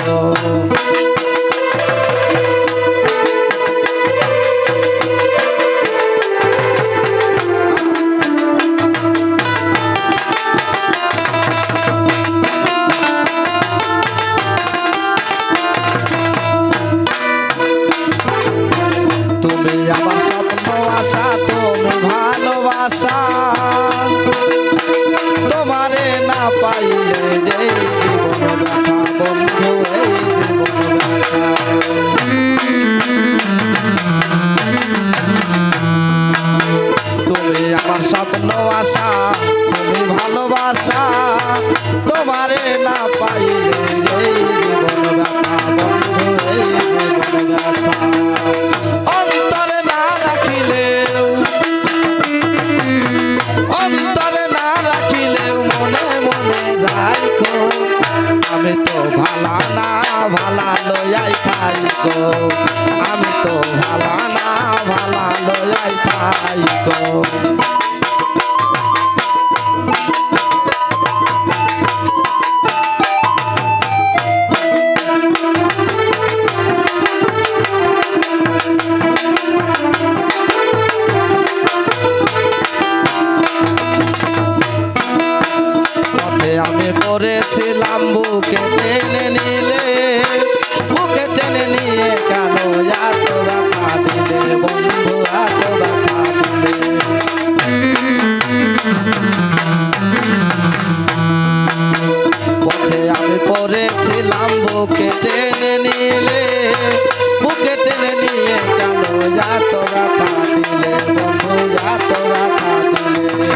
গো। তুমি আমার স্বপ্ন আশা, তুমি ভালোবাসা, তোমারে না পাইলে যে জীবন ব্যথা বন্ধু, এই জীবন ব্যথা। তুমি আমার স্বপ্ন আশা, তুমি ভালোবাসা, তোমারে না পাইলে যে জীবন ব্যথা বন্ধু, এই জীবন ব্যথা। অন্তরে না রাখিলেও, অন্তরে না রাখিলেও মনে মনে রাখো, আমি তো ভালা না ভালা লইয়াই থাইকো, আমি তো ভালা না ভালা লইয়াই থাইকো। আমি পড়েছিলাম বুকে টেনে নিলে, বুকে টেনে নিয়ে কেন এত ব্যথা দিলে বন্ধু, এত ব্যথা দিলে। পথে আমি পড়েছিলাম বুকে টেনে নিলে, বুকে টেনে নিয়ে কেন এত ব্যথা দিলে বন্ধু, এত ব্যথা দিলে।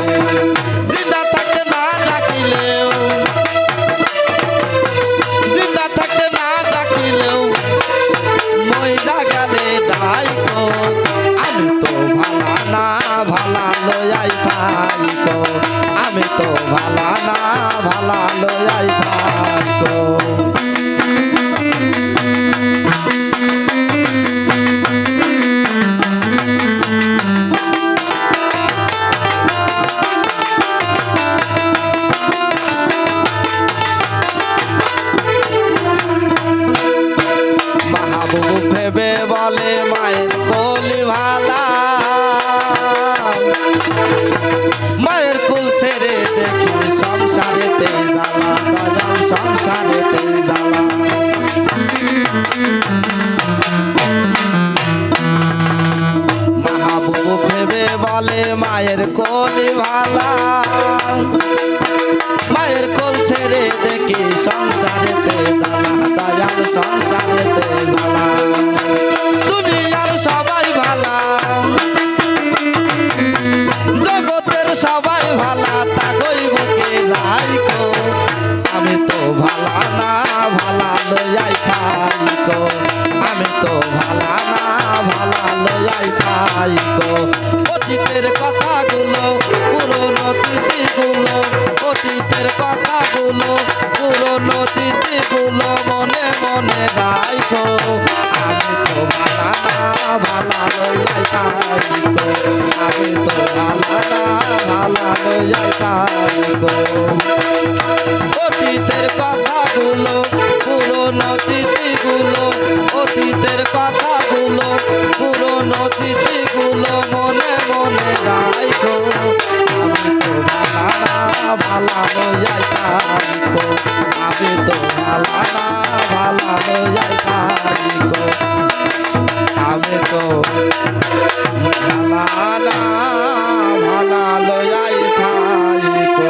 জিন্দা থাকতে না ডাকিলেও, জিন্দা থাকতে না ডাকিলেও মইরা গেলে ডাইকো, আমি তো ভালা না ভালা লইয়াই থাইকো, আমি তো ভালা না ভালা লইয়াই থাইকো। মাহবুব ভেবে বলে মায়ের কোলি ভালা, মায়ের কুল ছেড়ে দেখি সংসারেতে জ্বালা, দয়াল সংসারেতে জ্বালা। মাহবুব ভেবে বলে মায়ের কোলি ভালা, মায়ের কোল ছেড়ে দেখি সংসারেতে জ্বালা, দয়াল সংসারেতে জ্বালা। দুনিয়ার সবাই ভালা, জগতের সবাই ভালা, তাগই বুকে রাইকো, আমি তো ভালা না ভালা লইয়াই থাইকো, আমি তো ভালা না ভালা লইয়াই থাইকো। অতীতের কথাগুলো, পুরনো স্মৃতিগুলো, অতীতের কথাগুলো, পুরনো স্মৃতিগুলো মনে মনে রাখো, আমি তো ভালা না ভালা লইয়াই থাইকো, আমি তো ভালা না ভালা লইয়াই থাইকো। অতীতের কথাগুলো, পুরনো স্মৃতিগুলো, অতীতের কথাগুলো, পুরনো স্মৃতিগুলো মনে মনে রাখো, আমি তো ভালা না ভালা লইয়াই থাইকো, আমি তো ভালা না ভালা লইয়াই থাইকো, আমি তো ভালা না ভালা লইয়াই থাইকো।